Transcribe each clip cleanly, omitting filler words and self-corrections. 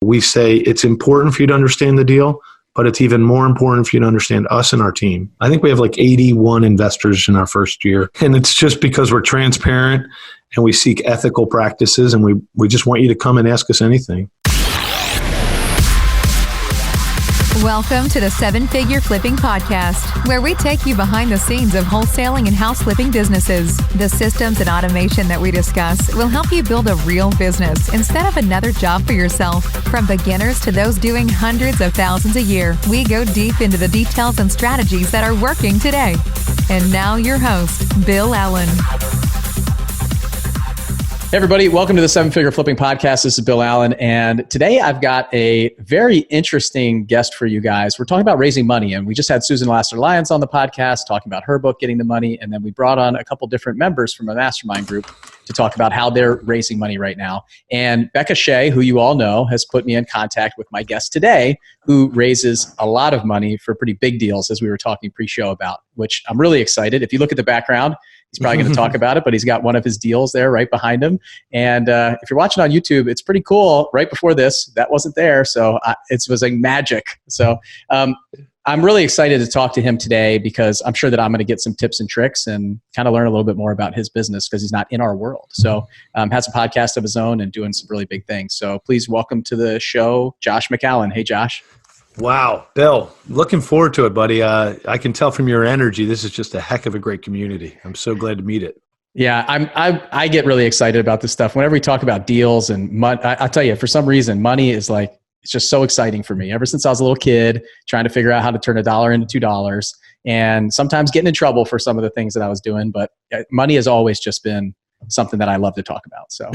We say it's important for you to understand the deal, but it's even more important for you to understand us and our team. I think we have like 81 investors in our first year. And it's just because we're transparent and we seek ethical practices, and we just want you to come and ask us anything. Welcome to the Seven Figure Flipping Podcast, where we take you behind the scenes of wholesaling and house flipping businesses. The systems and automation that we discuss will help you build a real business instead of another job for yourself. From beginners to those doing hundreds of thousands a year, we go deep into the details and strategies that are working today. And now your host, Bill Allen. Hey everybody, welcome to the Seven Figure Flipping Podcast. This is Bill Allen, and today I've got a very interesting guest for you guys. We're talking about raising money, and we just had Susan Laster-Lyons on the podcast talking about her book, Getting the Money, and then we brought on a couple different members from a mastermind group to talk about how they're raising money right now. And Becca Shea, who you all know, has put me in contact with my guest today, who raises a lot of money for pretty big deals, as we were talking pre-show about, which I'm really excited. If you look at the background, he's probably going to talk about it, but he's got one of his deals there right behind him. And if you're watching on YouTube, it's pretty cool. Right before this, that wasn't there. So it was like magic. So I'm really excited to talk to him today because I'm sure that I'm going to get some tips and tricks and kind of learn a little bit more about his business because he's not in our world. So has a podcast of his own and doing some really big things. So please welcome to the show, Josh McCallen. Hey, Josh. Wow, Bill, looking forward to it, buddy. I can tell from your energy, this is just a heck of a great community. I'm so glad to meet it. Yeah, I get really excited about this stuff. Whenever we talk about deals and money, I'll tell you, for some reason, money is like, it's just so exciting for me. Ever since I was a little kid, trying to figure out how to turn $1 into $2 and sometimes getting in trouble for some of the things that I was doing. But money has always just been something that I love to talk about. So.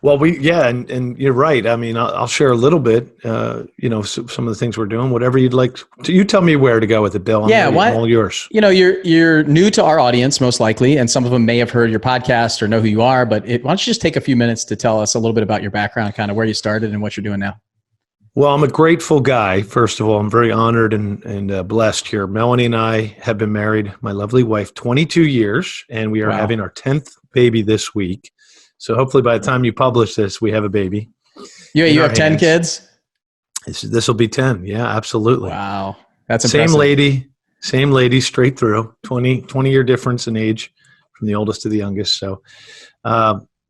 Well, and you're right. I mean, I'll share a little bit, some of the things we're doing, whatever you'd like. You tell me where to go with it, Bill. I'm all yours. You know, you're new to our audience, most likely, and some of them may have heard your podcast or know who you are, but why don't you just take a few minutes to tell us a little bit about your background, kind of where you started and what you're doing now? Well, I'm a grateful guy. First of all, I'm very honored and blessed here. Melanie and I have been married, my lovely wife, 22 years, and we are having our 10th baby this week. So hopefully by the time you publish this, we have a baby. You have 10 kids? This will be 10. Yeah, absolutely. Wow. That's impressive. Same lady straight through, 20-year difference in age from the oldest to the youngest. So,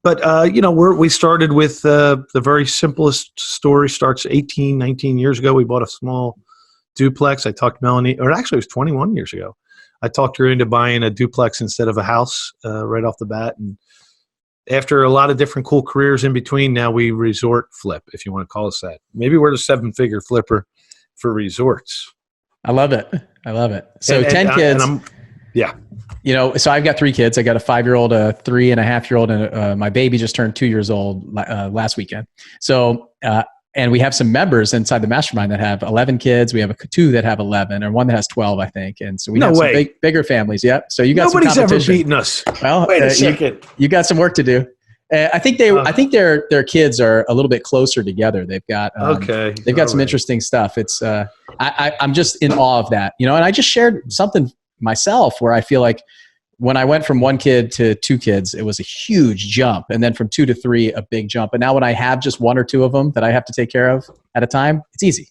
we started with the very simplest story. Starts 18, 19 years ago. We bought a small duplex. I talked Melanie, or actually it was 21 years ago. I talked her into buying a duplex instead of a house right off the bat. And after a lot of different cool careers in between, now we resort flip, if you want to call us that. Maybe we're the seven-figure flipper for resorts. I love it. So 10 kids. So I've got 3 kids. I got a 5-year-old, a 3.5-year-old, and my baby just turned 2 years old last weekend. So, and we have some members inside the mastermind that have 11 kids. We have 2 that have 11, or 1 that has 12, I think. And so we have some bigger families. Yep. So you got Nobody's some competition. Ever beaten us. Well, wait a second. You got some work to do. I think their kids are a little bit closer together. They've got some interesting stuff. It's I'm just in awe of that, and I just shared something myself where I feel like when I went from 1 kid to 2 kids, it was a huge jump. And then from 2 to 3, a big jump. And now when I have just 1 or 2 of them that I have to take care of at a time, it's easy.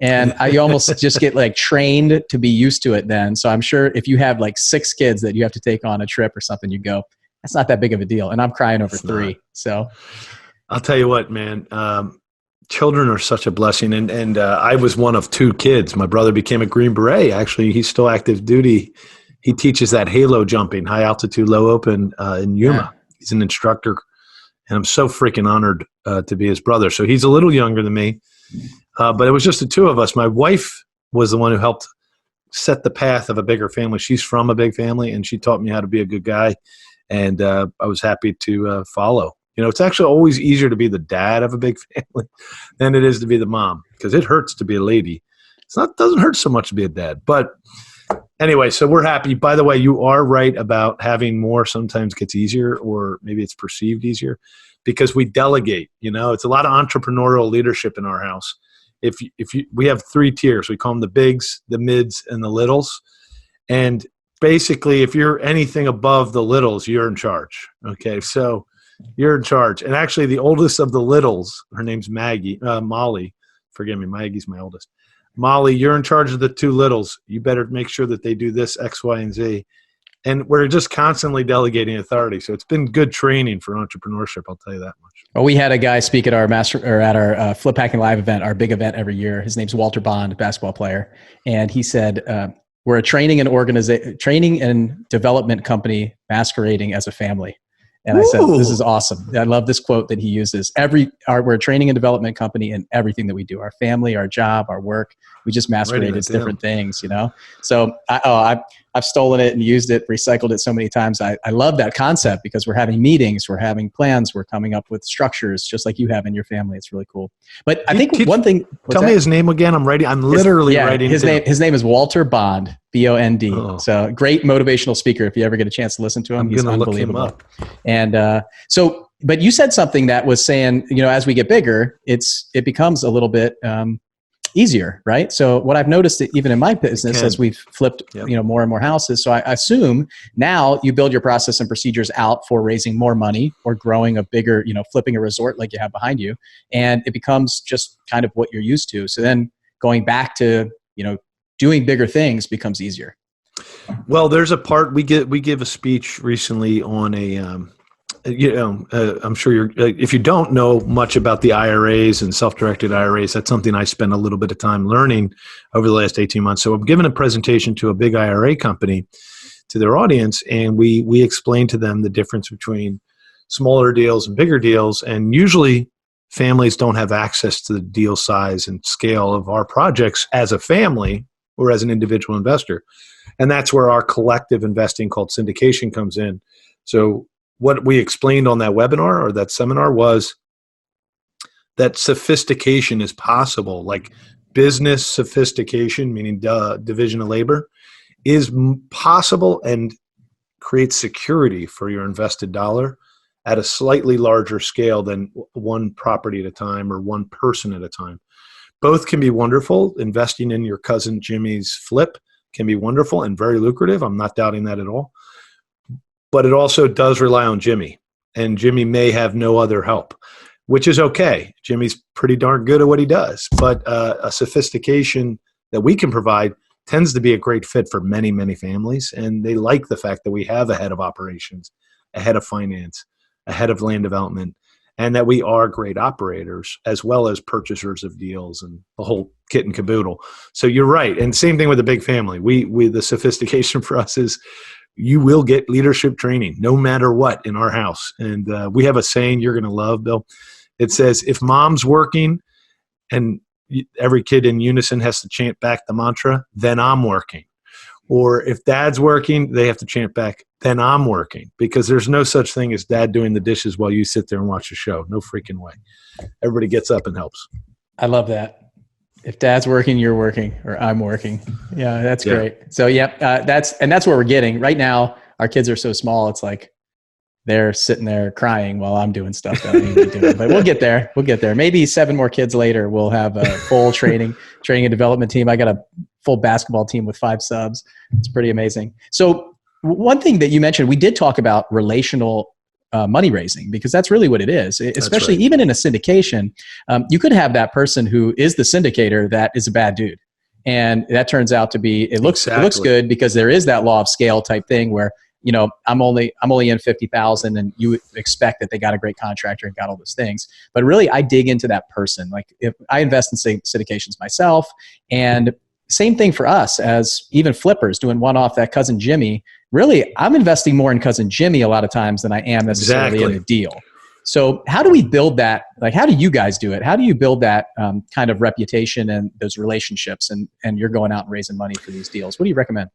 And I almost just get like trained to be used to it then. So I'm sure if you have like 6 kids that you have to take on a trip or something, you go, that's not that big of a deal. And I'm crying over 3. So I'll tell you what, man, children are such a blessing. And I was one of 2 kids. My brother became a Green Beret. Actually, he's still active duty. He teaches that halo jumping, high altitude, low open in Yuma. Yeah. He's an instructor, and I'm so freaking honored to be his brother. So he's a little younger than me, but it was just the 2 of us. My wife was the one who helped set the path of a bigger family. She's from a big family, and she taught me how to be a good guy, and I was happy to follow. It's actually always easier to be the dad of a big family than it is to be the mom, because it hurts to be a lady. It doesn't hurt so much to be a dad, but anyway, so we're happy. By the way, you are right about having more sometimes gets easier, or maybe it's perceived easier because we delegate. It's a lot of entrepreneurial leadership in our house. We have 3 tiers. We call them the bigs, the mids, and the littles. And basically, if you're anything above the littles, you're in charge. Okay, so You're in charge. And actually, the oldest of the littles, her name's Molly. Forgive me, Maggie's my oldest. Molly, you're in charge of the two littles. You better make sure that they do this, X, Y, and Z. And we're just constantly delegating authority. So it's been good training for entrepreneurship, I'll tell you that much. Well, we had a guy speak at our Flip Hacking Live event, our big event every year. His name's Walter Bond, basketball player. And he said, we're a training and development company masquerading as a family. And I said, this is awesome. I love this quote that he uses. We're a training and development company in everything that we do, our family, our job, our work. We just masquerade as different things, you know? So I've stolen it and used it, recycled it so many times. I love that concept because we're having meetings, we're having plans, we're coming up with structures just like you have in your family. It's really cool. But I think one thing. Tell me his name again. I'm writing. I'm literally writing. His name is Walter Bond, Bond. Oh. So great motivational speaker. If you ever get a chance to listen to him, he's unbelievable. Look him up. And but you said something that was saying, you know, as we get bigger, it becomes a little bit easier, right? So what I've noticed even in my business as we've flipped, more and more houses. So I assume now you build your process and procedures out for raising more money or growing a bigger, flipping a resort like you have behind you, and it becomes just kind of what you're used to. So then going back to, doing bigger things becomes easier. Well, there's a part we give a speech recently on I'm sure if you don't know much about the IRAs and self-directed IRAs, that's something I spent a little bit of time learning over the last 18 months. So I'm giving a presentation to a big IRA company to their audience, and we explain to them the difference between smaller deals and bigger deals. And usually families don't have access to the deal size and scale of our projects as a family or as an individual investor. And that's where our collective investing called syndication comes in. So what we explained on that webinar or that seminar was that sophistication is possible, like business sophistication, meaning division of labor, is possible and creates security for your invested dollar at a slightly larger scale than one property at a time or one person at a time. Both can be wonderful. Investing in your cousin Jimmy's flip can be wonderful and very lucrative. I'm not doubting that at all. But it also does rely on Jimmy, and Jimmy may have no other help, which is okay. Jimmy's pretty darn good at what he does, but a sophistication that we can provide tends to be a great fit for many, many families, and they like the fact that we have a head of operations, a head of finance, a head of land development, and that we are great operators as well as purchasers of deals and the whole kit and caboodle. So you're right, and same thing with a big family. We the sophistication for us is you will get leadership training no matter what in our house. And we have a saying you're going to love, Bill. It says, if mom's working and every kid in unison has to chant back the mantra, then I'm working. Or if dad's working, they have to chant back, then I'm working. Because there's no such thing as dad doing the dishes while you sit there and watch a show. No freaking way. Everybody gets up and helps. I love that. If dad's working, you're working, or I'm working. Yeah, that's great. So that's where we're getting right now. Our kids are so small. It's like they're sitting there crying while I'm doing stuff that I need to be doing. But we'll get there. Maybe 7 more kids later, we'll have a full training and development team. I got a full basketball team with 5 subs. It's pretty amazing. So one thing that you mentioned, we did talk about relational money raising, because that's really what it is, especially even in a syndication. You could have that person who is the syndicator that is a bad dude. And that turns out to be, it looks good because there is that law of scale type thing where, I'm only in 50,000 and you expect that they got a great contractor and got all those things. But really I dig into that person. Like if I invest in syndications myself, and same thing for us as even flippers doing one-off that cousin Jimmy, really I'm investing more in cousin Jimmy a lot of times than I am necessarily in the deal. So how do we build that? Like, how do you guys do it? How do you build that kind of reputation and those relationships and you're going out and raising money for these deals? What do you recommend?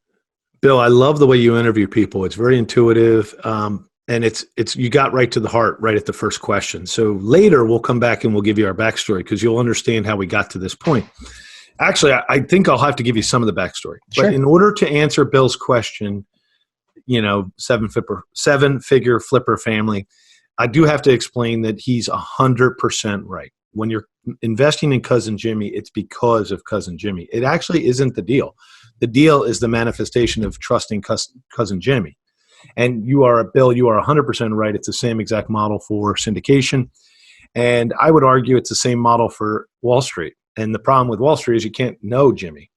Bill, I love the way you interview people. It's very intuitive. And it's you got right to the heart right at the first question. So later we'll come back and we'll give you our backstory because you'll understand how we got to this point. Actually, I think I'll have to give you some of the backstory. Sure. But in order to answer Bill's question, 7-figure flipper family, I do have to explain that he's 100% right. When you're investing in cousin Jimmy, it's because of cousin Jimmy. It actually isn't the deal. The deal is the manifestation of trusting cousin Jimmy. And Bill, you are 100% right. It's the same exact model for syndication. And I would argue it's the same model for Wall Street. And the problem with Wall Street is you can't know Jimmy.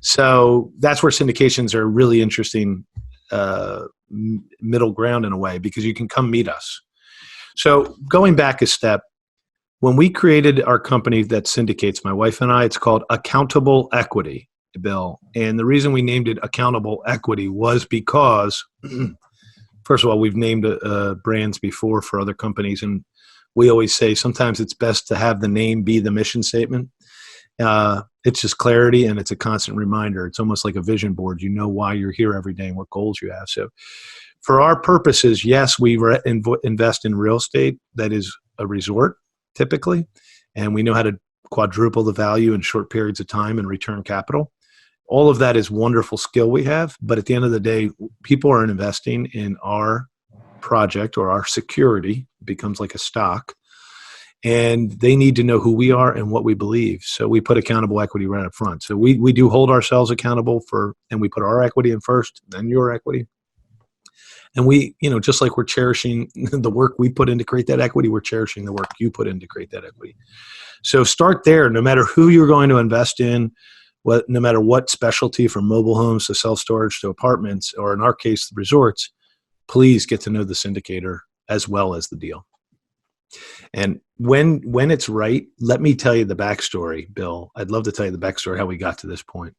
So that's where syndications are really interesting middle ground in a way, because you can come meet us. So going back a step, when we created our company that syndicates, my wife and I, it's called Accountable Equity, Bill. And the reason we named it Accountable Equity was because, first of all, we've named brands before for other companies. And we always say sometimes it's best to have the name be the mission statement. It's just clarity, and it's a constant reminder. It's almost like a vision board. You know why you're here every day and what goals you have. So for our purposes, yes, we invest in real estate that is a resort typically, and we know how to quadruple the value in short periods of time and return capital. All of that is wonderful skill we have, but at the end of the day, people are investing in our project or our security. It becomes like a stock, and they need to know who we are and what we believe. So we put accountable equity right up front. So we do hold ourselves accountable and we put our equity in first, then your equity. And we, just like we're cherishing the work we put in to create that equity, we're cherishing the work you put in to create that equity. So start there. No matter who you're going to invest in, no matter what specialty, from mobile homes to self-storage to apartments, or in our case, the resorts, please get to know the syndicator as well as the deal. And when it's right, let me tell you the backstory, Bill. I'd love to tell you the backstory, how we got to this point.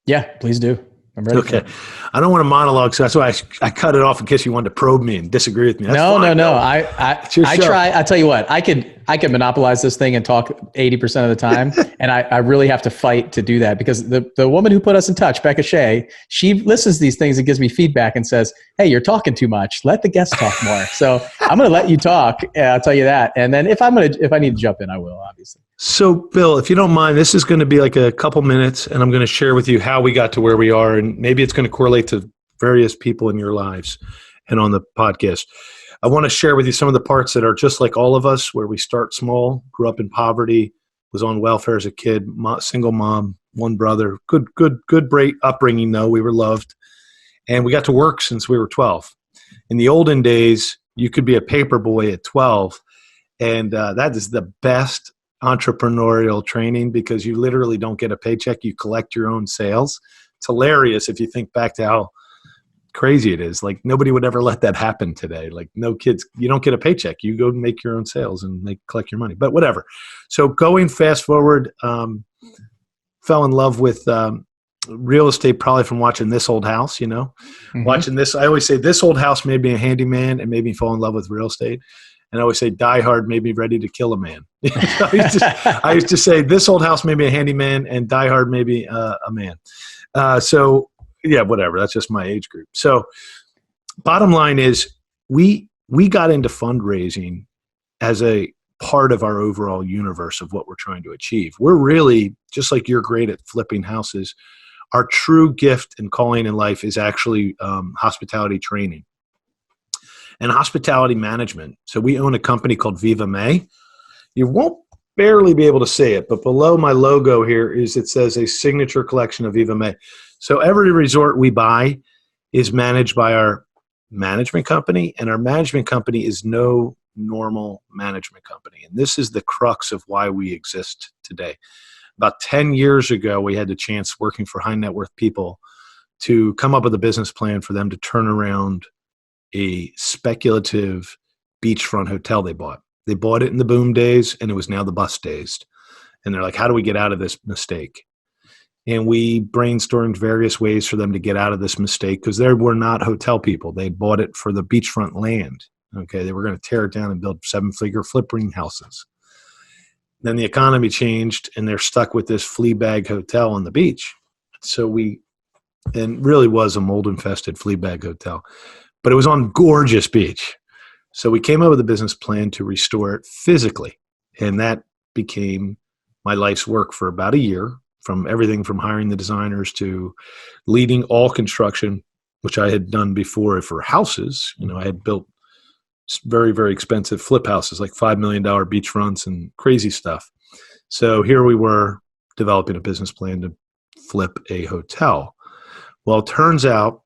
Yeah, please do. I'm ready. Okay. I don't want to monologue, so that's why I cut it off in case you wanted to probe me and disagree with me. That's fine, No. Bill. I try. I tell you what, I can monopolize this thing and talk 80% of the time. And I really have to fight to do that, because the woman who put us in touch, Becca Shea, she listens to these things and gives me feedback and says, hey, you're talking too much. Let the guests talk more. So I'm going to let you talk. I'll tell you that. And then if I need to jump in, I will, obviously. So, Bill, if you don't mind, this is going to be like a couple minutes, and I'm going to share with you how we got to where we are, and maybe it's going to correlate to various people in your lives and on the podcast. I want to share with you some of the parts that are just like all of us, where we start small, grew up in poverty, was on welfare as a kid, single mom, one brother, good, great upbringing though. We were loved, and we got to work since we were 12. In the olden days, you could be a paper boy at 12, and that is the best entrepreneurial training, because you literally don't get a paycheck. You collect your own sales. It's hilarious if you think back to how crazy it is. Like, nobody would ever let that happen today. Like, no kids, you don't get a paycheck. You go make your own sales and collect your money, but whatever. So going fast forward, fell in love with real estate probably from watching This Old House, watching this. I always say This Old House made me a handyman and made me fall in love with real estate. And I always say Die Hard made me ready to kill a man. I used to say This Old House made me a handyman and Die Hard made me a man. So yeah, whatever. That's just my age group. So bottom line is we got into fundraising as a part of our overall universe of what we're trying to achieve. We're really, just like you're great at flipping houses, our true gift and calling in life is actually hospitality training and hospitality management. So we own a company called Viva May. You won't barely be able to see it, but below my logo here it says a signature collection of Viva May. So every resort we buy is managed by our management company, and our management company is no normal management company. And this is the crux of why we exist today. About 10 years ago, we had the chance, working for high net worth people, to come up with a business plan for them to turn around a speculative beachfront hotel they bought. They bought it in the boom days, and it was now the bust days. And they're like, how do we get out of this mistake? And we brainstormed various ways for them to get out of this mistake, because they were not hotel people. They bought it for the beachfront land. Okay, they were going to tear it down and build 7-figure flipping houses. Then the economy changed, and they're stuck with this flea bag hotel on the beach. And really was a mold-infested flea bag hotel. But it was on gorgeous beach. So we came up with a business plan to restore it physically. And that became my life's work for about a year, from everything from hiring the designers to leading all construction, which I had done before for houses. I had built very, very expensive flip houses, like $5 million beachfronts and crazy stuff. So here we were developing a business plan to flip a hotel. Well, it turns out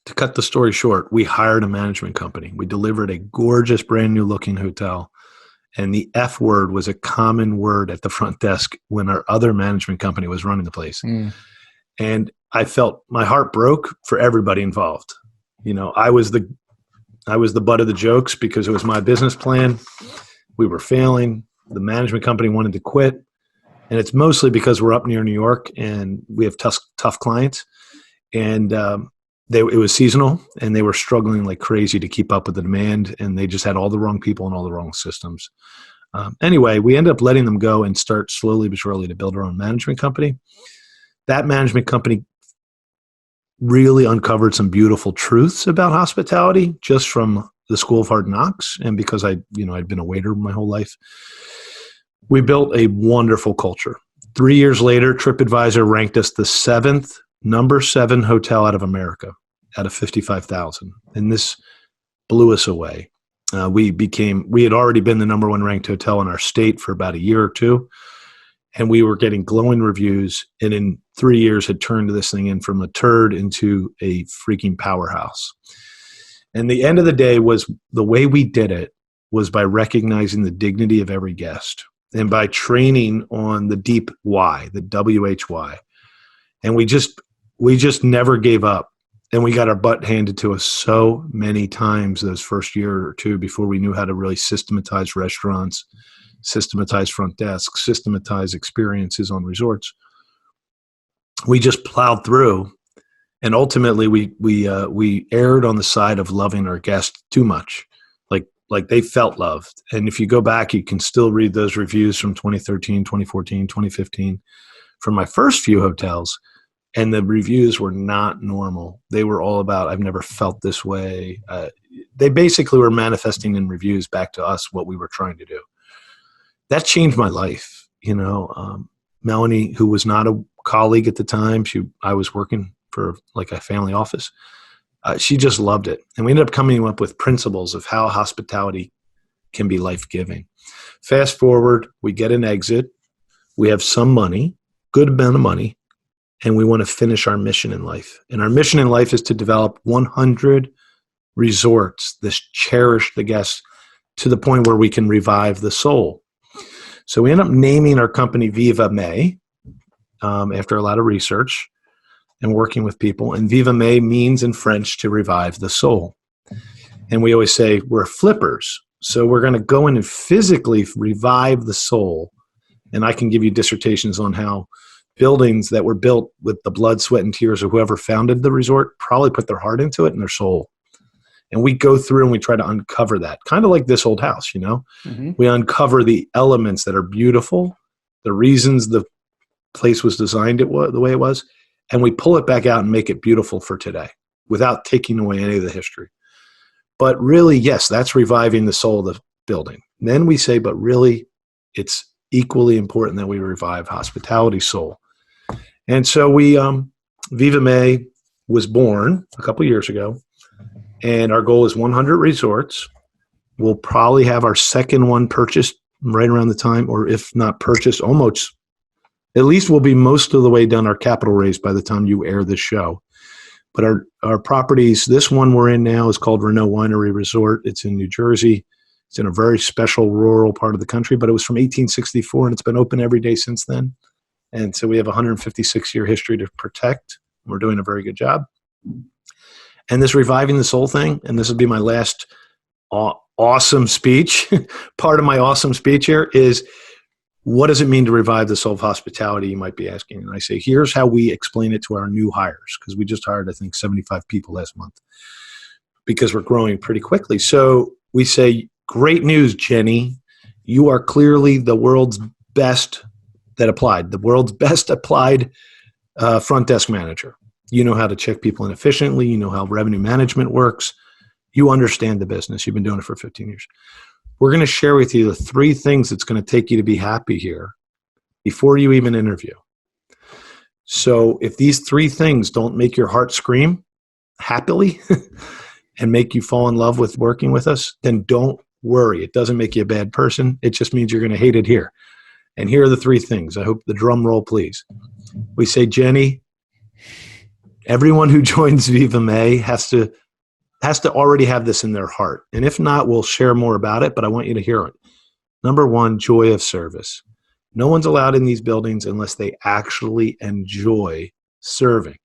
To cut the story short, we hired a management company. We delivered a gorgeous, brand new looking hotel. And the F word was a common word at the front desk when our other management company was running the place. And I felt my heart broke for everybody involved. You know, I was the butt of the jokes because it was my business plan. We were failing. The management company wanted to quit. And it's mostly because we're up near New York and we have tough clients. And it was seasonal, and they were struggling like crazy to keep up with the demand, and they just had all the wrong people and all the wrong systems. Anyway, we ended up letting them go and start slowly but surely to build our own management company. That management company really uncovered some beautiful truths about hospitality just from the School of Hard Knocks, and because I'd been a waiter my whole life. We built a wonderful culture. 3 years later, TripAdvisor ranked us the number 7 hotel out of America, out of 55,000. And this blew us away. We had already been the number 1 ranked hotel in our state for about a year or two. And we were getting glowing reviews. And in 3 years had turned this thing in from a turd into a freaking powerhouse. And the end of the day was the way we did it was by recognizing the dignity of every guest and by training on the deep why, the WHY. And we just never gave up. And we got our butt handed to us so many times those first year or two before we knew how to really systematize restaurants, systematize front desks, systematize experiences on resorts. We just plowed through. And ultimately we erred on the side of loving our guests too much. Like they felt loved. And if you go back, you can still read those reviews from 2013, 2014, 2015 from my first few hotels. And the reviews were not normal. They were all about, I've never felt this way. They basically were manifesting in reviews back to us what we were trying to do. That changed my life. You know, Melanie, who was not a colleague at the time, I was working for like a family office. She just loved it. And we ended up coming up with principles of how hospitality can be life-giving. Fast forward, we get an exit. We have some money, good amount of money, and we want to finish our mission in life. And our mission in life is to develop 100 resorts that cherish the guests to the point where we can revive the soul. So we end up naming our company Viva May after a lot of research and working with people. And Viva May means in French to revive the soul. And we always say we're flippers. So we're going to go in and physically revive the soul. And I can give you dissertations on how buildings that were built with the blood, sweat, and tears of whoever founded the resort probably put their heart into it and their soul. And we go through and we try to uncover that, kind of like this old house, you know. Mm-hmm. We uncover the elements that are beautiful, the reasons the place was designed the way it was, and we pull it back out and make it beautiful for today without taking away any of the history. But really, yes, that's reviving the soul of the building. And then we say, but really, it's equally important that we revive hospitality soul. And so Viva May was born a couple years ago, and our goal is 100 resorts. We'll probably have our second one purchased right around the time, or if not purchased, almost. At least we'll be most of the way done our capital raise by the time you air this show. But our properties, this one we're in now is called Renault Winery Resort. It's in New Jersey. It's in a very special rural part of the country, but it was from 1864, and it's been open every day since then. And so we have a 156-year history to protect. We're doing a very good job. And this reviving the soul thing, and this will be my last awesome speech. Part of my awesome speech here is, what does it mean to revive the soul of hospitality, you might be asking. And I say, here's how we explain it to our new hires, because we just hired, I think, 75 people last month because we're growing pretty quickly. So we say, great news, Jenny. You are clearly the world's best applied front desk manager. You know how to check people in efficiently. You know how revenue management works. You understand the business. You've been doing it for 15 years. We're going to share with you the 3 things that's going to take you to be happy here before you even interview. So if these 3 things don't make your heart scream happily and make you fall in love with working with us, then don't worry. It doesn't make you a bad person. It just means you're going to hate it here. And here are the 3 things. I hope the drum roll, please. We say, Jenny, Everyone who joins Viva May has to already have this in their heart. And if not, we'll share more about it, but I want you to hear it. Number one, joy of service. No one's allowed in these buildings unless they actually enjoy serving.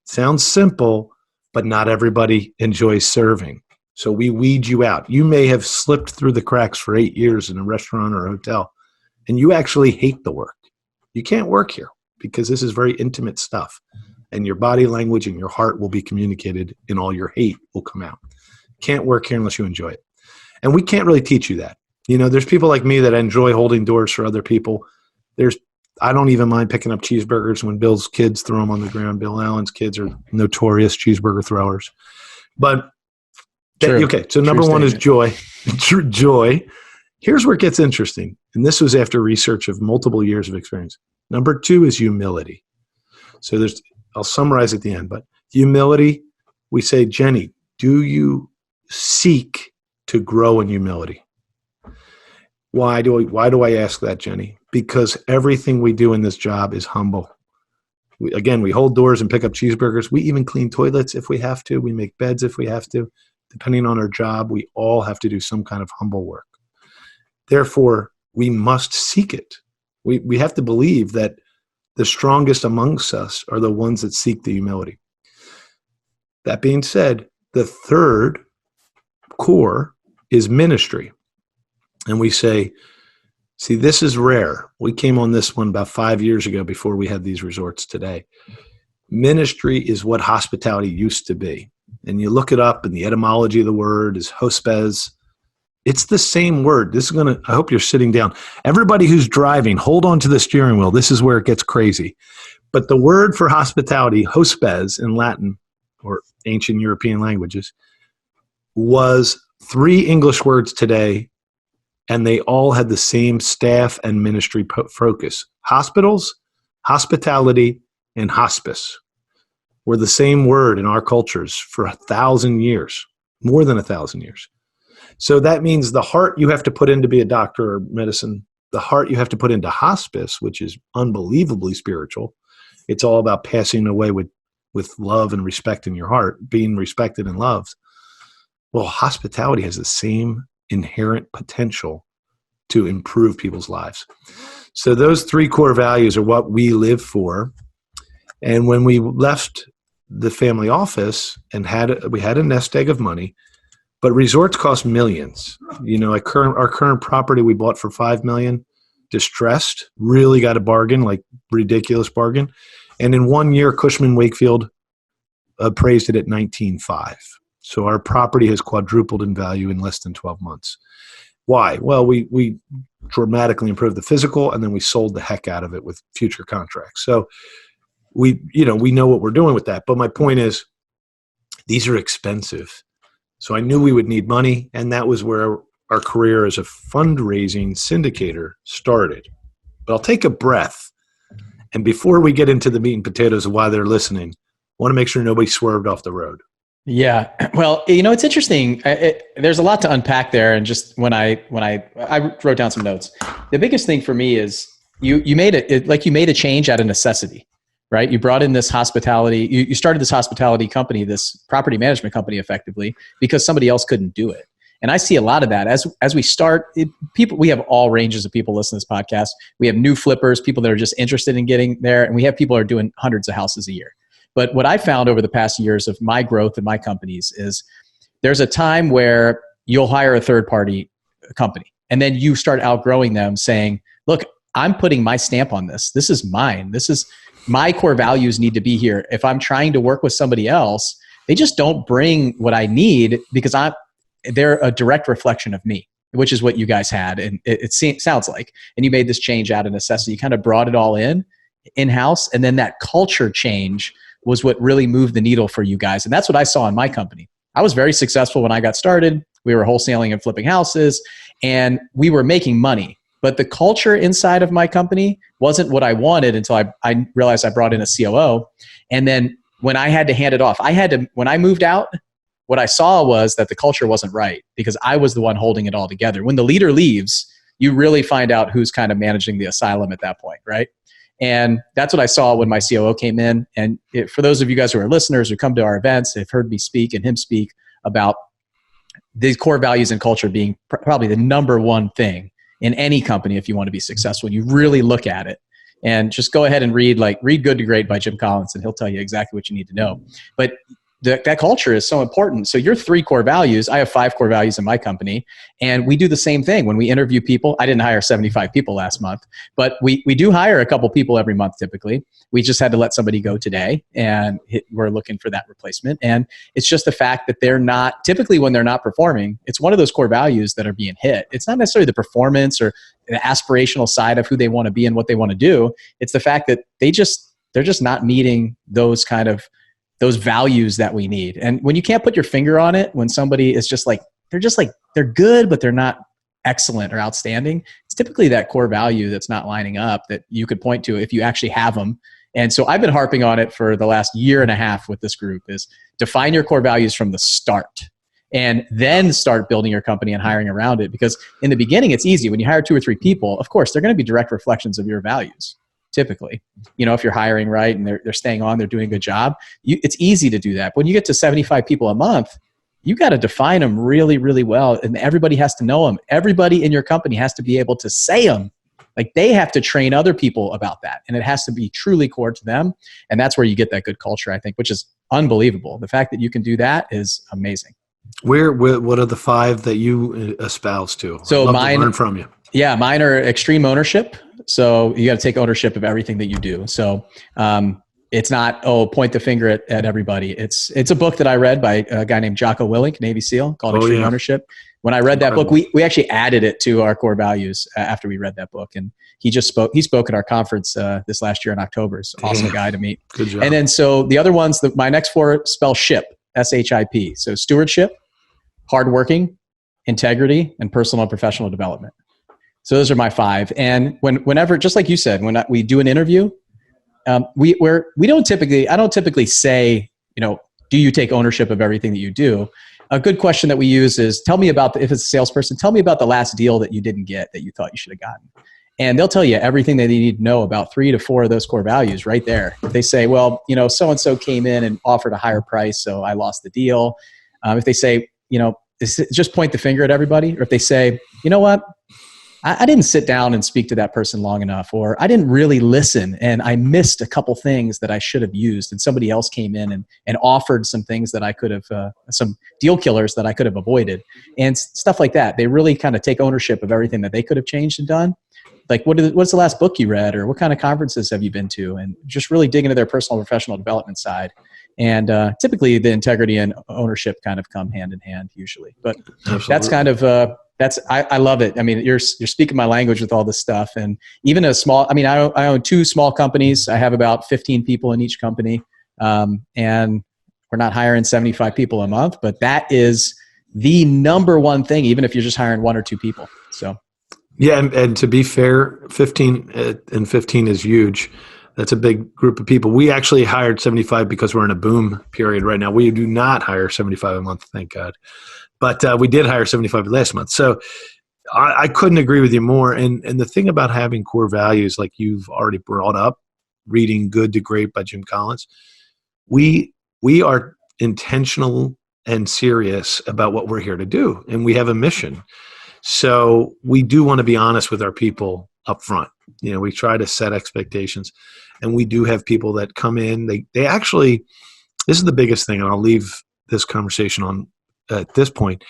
Sounds simple, but not everybody enjoys serving. So we weed you out. You may have slipped through the cracks for 8 years in a restaurant or a hotel, and you actually hate the work. You can't work here because this is very intimate stuff, and your body language and your heart will be communicated, and all your hate will come out. Can't work here unless you enjoy it. And we can't really teach you that. There's people like me that enjoy holding doors for other people. I don't even mind picking up cheeseburgers when Bill's kids throw them on the ground. Bill Allen's kids are notorious cheeseburger throwers. But okay, so number one is joy. Joy. Here's where it gets interesting. And this was after research of multiple years of experience. Number two is humility. So I'll summarize at the end, but humility, we say, Jenny, do you seek to grow in humility? Why do I ask that, Jenny? Because everything we do in this job is humble. We hold doors and pick up cheeseburgers. We even clean toilets if we have to. We make beds if we have to. Depending on our job, we all have to do some kind of humble work. Therefore, we must seek it. We have to believe that the strongest amongst us are the ones that seek the humility. That being said, the third core is ministry. And we say, see, this is rare. We came on this one about 5 years ago before we had these resorts today. Ministry is what hospitality used to be. And you look it up, and the etymology of the word is hospes. It's the same word. I hope you're sitting down. Everybody who's driving, hold on to the steering wheel. This is where it gets crazy. But the word for hospitality, hospes in Latin or ancient European languages, was 3 English words today, and they all had the same staff and ministry focus. Hospitals, hospitality, and hospice were the same word in our cultures for 1,000 years, more than 1,000 years. So that means the heart you have to put in to be a doctor or medicine, the heart you have to put into hospice, which is unbelievably spiritual. It's all about passing away with love and respect in your heart, being respected and loved. Well, hospitality has the same inherent potential to improve people's lives. So those 3 core values are what we live for. And when we left the family office and we had a nest egg of money, but resorts cost millions. Our current property we bought for $5 million, distressed, really got a bargain, like ridiculous bargain. And in 1 year, Cushman Wakefield appraised it at 19.5. So our property has quadrupled in value in less than 12 months. Why? Well, we dramatically improved the physical, and then we sold the heck out of it with future contracts. So we know what we're doing with that. But my point is, these are expensive. So I knew we would need money, and that was where our career as a fundraising syndicator started. But I'll take a breath. And before we get into the meat and potatoes of why they're listening, I want to make sure nobody swerved off the road. Yeah. Well, it's interesting. There's a lot to unpack there. And just when I wrote down some notes, the biggest thing for me is you made a change out of necessity, right? You brought in this hospitality, you started this hospitality company, this property management company effectively, because somebody else couldn't do it. And I see a lot of that as we start. We have all ranges of people listening to this podcast. We have new flippers, people that are just interested in getting there, and we have people who are doing hundreds of houses a year. But what I found over the past years of my growth in my companies is there's a time where you'll hire a third-party company, and then you start outgrowing them saying, look, I'm putting my stamp on this. This is mine. This is my core values need to be here. If I'm trying to work with somebody else, they just don't bring what I need because they're a direct reflection of me, which is what you guys had. And it sounds like, and you made this change out of necessity. You kind of brought it all in-house. And then that culture change was what really moved the needle for you guys. And that's what I saw in my company. I was very successful when I got started. We were wholesaling and flipping houses, and we were making money. But the culture inside of my company wasn't what I wanted until I realized I brought in a COO. And then when I had to hand it off, when I moved out, what I saw was that the culture wasn't right because I was the one holding it all together. When the leader leaves, you really find out who's kind of managing the asylum at that point, right? And that's what I saw when my COO came in. And for those of you guys who are listeners who come to our events, they've heard me speak and him speak about these core values and culture being probably the number one thing in any company if you want to be successful. You really look at it. And just go ahead and read Good to Great by Jim Collins, and he'll tell you exactly what you need to know. But that culture is so important. So your 3 core values, I have 5 core values in my company, and we do the same thing when we interview people. I didn't hire 75 people last month, but we do hire a couple people every month typically. We just had to let somebody go today, and we're looking for that replacement. And it's just the fact that they're not, typically when they're not performing, it's one of those core values that are being hit. It's not necessarily the performance or the aspirational side of who they want to be and what they want to do. It's the fact that they're just not meeting those values that we need. And when you can't put your finger on it, when somebody is they're good, but they're not excellent or outstanding, it's typically that core value that's not lining up that you could point to if you actually have them. And so I've been harping on it for the last year and a half with this group is define your core values from the start and then start building your company and hiring around it. Because in the beginning, it's easy. When you hire 2 or 3 people, of course, they're going to be direct reflections of your values. Typically, if you're hiring right and they're staying on, they're doing a good job, it's easy to do that. But when you get to 75 people a month, you got to define them really, really well. And everybody has to know them. Everybody in your company has to be able to say them. Like they have to train other people about that. And it has to be truly core to them. And that's where you get that good culture, I think, which is unbelievable. The fact that you can do that is amazing. What are the 5 that you espouse to? So I'd love to learn from you. Yeah, mine are extreme ownership. So you got to take ownership of everything that you do. So it's not, point the finger at everybody. It's a book that I read by a guy named Jocko Willink, Navy SEAL, called Extreme Ownership. When I read that book, we actually added it to our core values after we read that book. And he spoke at our conference this last year in October. It's an awesome guy to meet. Good job. And then so the other ones, my next 4 spell SHIP, SHIP. So stewardship, hardworking, integrity, and personal and professional development. So those are my 5. And whenever, just like you said, when we do an interview, I don't typically say, do you take ownership of everything that you do? A good question that we use is, if it's a salesperson, tell me about the last deal that you didn't get that you thought you should have gotten. And they'll tell you everything that they need to know about 3 to 4 of those core values right there. If they say, well, so-and-so came in and offered a higher price, so I lost the deal. If they say, just point the finger at everybody. Or if they say, you know what? I didn't sit down and speak to that person long enough, or I didn't really listen and I missed a couple things that I should have used, and somebody else came in and offered some things that I could have, some deal killers that I could have avoided, and stuff like that. They really kind of take ownership of everything that they could have changed and done. Like, what's the last book you read, or what kind of conferences have you been to, and just really dig into their personal and professional development side. And typically the integrity and ownership kind of come hand in hand usually, but Absolutely. That's kind of, I love it. I mean, you're speaking my language with all this stuff. And even I own 2 small companies. I have about 15 people in each company. And we're not hiring 75 people a month, but that is the number one thing, even if you're just hiring 1 or 2 people. So. Yeah. And to be fair, 15 is huge. That's a big group of people. We actually hired 75 because we're in a boom period right now. We do not hire 75 a month, thank God. But we did hire 75 last month. So I couldn't agree with you more. And the thing about having core values, like you've already brought up, reading Good to Great by Jim Collins, we are intentional and serious about what we're here to do. And we have a mission. So we do want to be honest with our people up front. We try to set expectations. And we do have people that come in. They actually, this is the biggest thing, and I'll leave this conversation on at this point.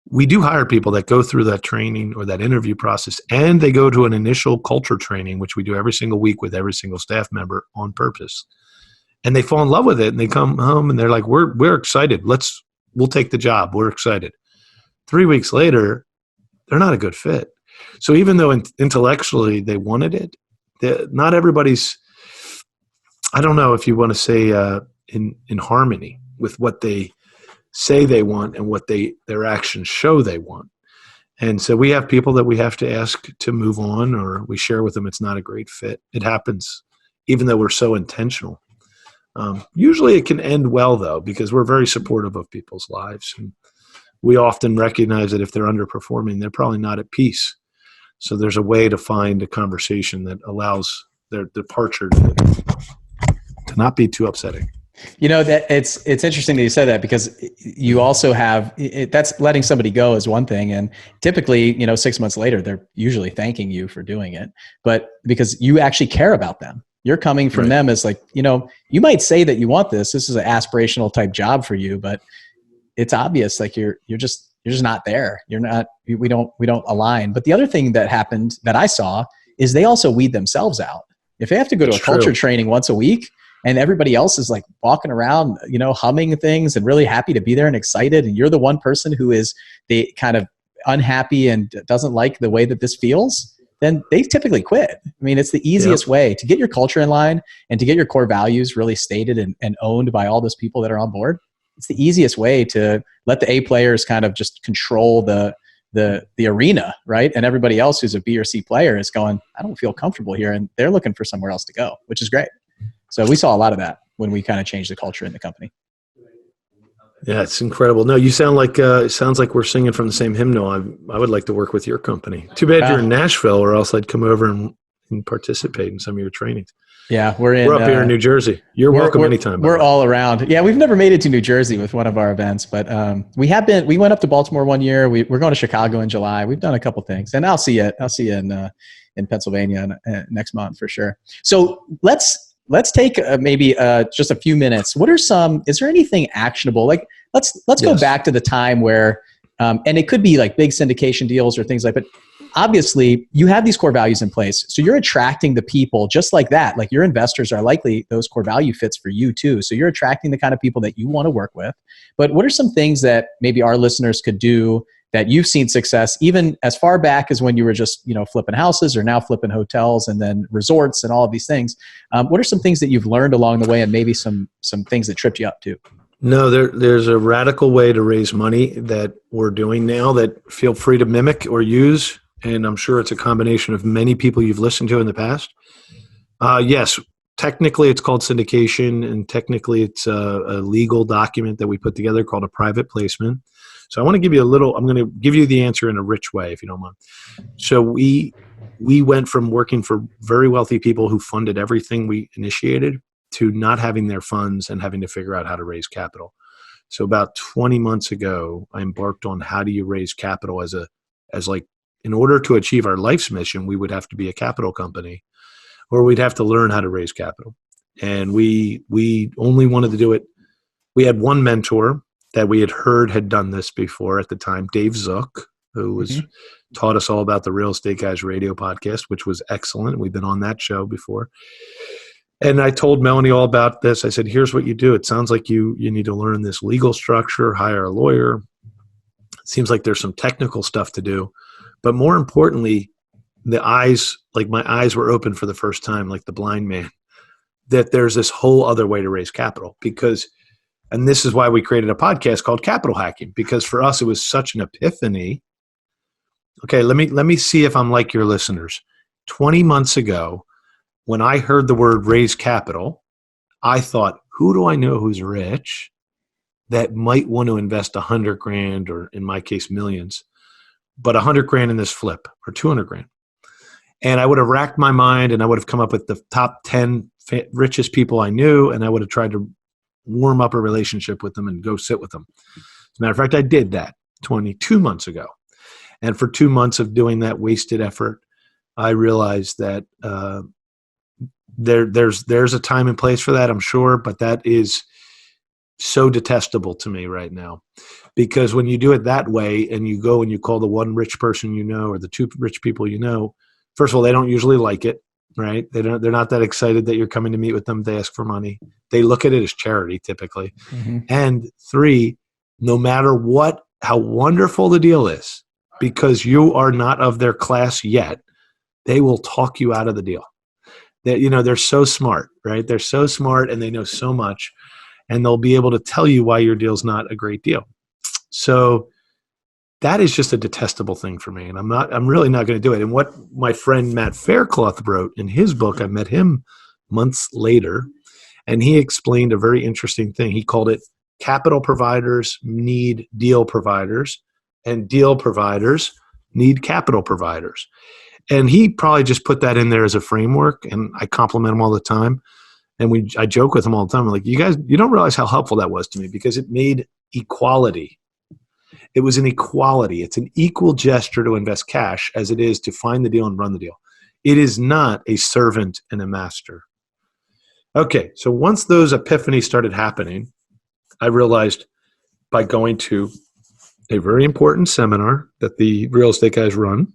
We do hire people that go through that training or that interview process, and they go to an initial culture training, which we do every single week with every single staff member on purpose. And they fall in love with it, and they come home and they're like, we're excited. We'll take the job. We're excited. 3 weeks later, they're not a good fit. So even though intellectually they wanted it, not everybody's, I don't know if you want to say in harmony with what they say they want and what their actions show they want. And so we have people that we have to ask to move on, or we share with them it's not a great fit. It happens, even though we're so intentional. Usually it can end well, though, because we're very supportive of people's lives. And we often recognize that if they're underperforming, they're probably not at peace. So there's a way to find a conversation that allows their departure to not be too upsetting. That it's interesting that you said that, because you also have that's letting somebody go is one thing, and typically 6 months later they're usually thanking you for doing it, but because you actually care about them, you're coming from them as like, you might say that you want this is an aspirational type job for you, but it's obvious like you're just not there. You're not. We don't align. But the other thing that happened that I saw is they also weed themselves out. If they have to go to a culture training once a week, and everybody else is like walking around, humming things and really happy to be there and excited, and you're the one person who is the kind of unhappy and doesn't like the way that this feels, then they typically quit. I mean, it's the easiest way to get your culture in line and to get your core values really stated and owned by all those people that are on board. It's the easiest way to let the A players kind of just control the arena, right? And everybody else who's a B or C player is going, I don't feel comfortable here, and they're looking for somewhere else to go, which is great. So we saw a lot of that when we kind of changed the culture in the company. Yeah, it's incredible. No, you sound like it sounds like we're singing from the same hymnal. I would like to work with your company. Too bad you're in Nashville, or else I'd come over and participate in some of your trainings. Yeah, we're up here in New Jersey. You're welcome anytime. We're all around. Yeah, we've never made it to New Jersey with one of our events, but we have been. We went up to Baltimore one year. We're going to Chicago in July. We've done a couple things, and I'll see you in Pennsylvania next month for sure. So let's take maybe just a few minutes. Is there anything actionable? Like let's go back to the time where, and it could be like big syndication deals or things like that. Obviously you have these core values in place. So you're attracting the people just like that. Like your investors are likely those core value fits for you too. So you're attracting the kind of people that you want to work with. But what are some things that maybe our listeners could do that you've seen success, even as far back as when you were just, flipping houses, or now flipping hotels and then resorts and all of these things? What are some things that you've learned along the way, and maybe some things that tripped you up too? No, there's a radical way to raise money that we're doing now that feel free to mimic or use. And I'm sure it's a combination of many people you've listened to in the past. Yes, technically it's called syndication, and technically it's a legal document that we put together called a private placement. So I want to give you I'm going to give you the answer in a rich way, if you don't mind. So we went from working for very wealthy people who funded everything we initiated to not having their funds and having to figure out how to raise capital. So about 20 months ago, I embarked on how do you raise capital as in order to achieve our life's mission, we would have to be a capital company, or we'd have to learn how to raise capital. And we only wanted to do it. We had one mentor that we had heard had done this before at the time, Dave Zook, who was taught us all about the Real Estate Guys radio podcast, which was excellent. We've been on that show before. And I told Melanie all about this. I said, here's what you do. It sounds like you need to learn this legal structure, hire a lawyer. It seems like there's some technical stuff to do. But more importantly, my eyes were open for the first time, like the blind man, that there's this whole other way to raise capital. And this is why we created a podcast called Capital Hacking, because for us, it was such an epiphany. Okay, let me see if I'm like your listeners. 20 months ago, when I heard the word raise capital, I thought, who do I know who's rich that might want to invest $100,000, or in my case, millions, but $100,000 in this flip, or $200,000. And I would have racked my mind, and I would have come up with the top 10 richest people I knew, and I would have tried to warm up a relationship with them and go sit with them. As a matter of fact, I did that 22 months ago. And for 2 months of doing that wasted effort, I realized that there's a time and place for that, I'm sure, but that is so detestable to me right now. Because when you do it that way, and you go and you call the one rich person you know, or the two rich people you know, first of all, they don't usually like it, right? They're not that excited that you're coming to meet with them. They ask for money. They look at it as charity typically. Mm-hmm. And 3, no matter how wonderful the deal is, because you are not of their class yet, they will talk you out of the deal. They're so smart, right? They're so smart, and they know so much, and they'll be able to tell you why your deal's not a great deal. So that is just a detestable thing for me. And I'm really not going to do it. And what my friend Matt Faircloth wrote in his book, I met him months later, and he explained a very interesting thing. He called it capital providers need deal providers, and deal providers need capital providers. And he probably just put that in there as a framework, and I compliment him all the time. And I joke with him all the time. I'm like, you guys, you don't realize how helpful that was to me, because it made equality. It was an equality. It's an equal gesture to invest cash as it is to find the deal and run the deal. It is not a servant and a master. Okay, so once those epiphanies started happening, I realized by going to a very important seminar that the real estate guys run,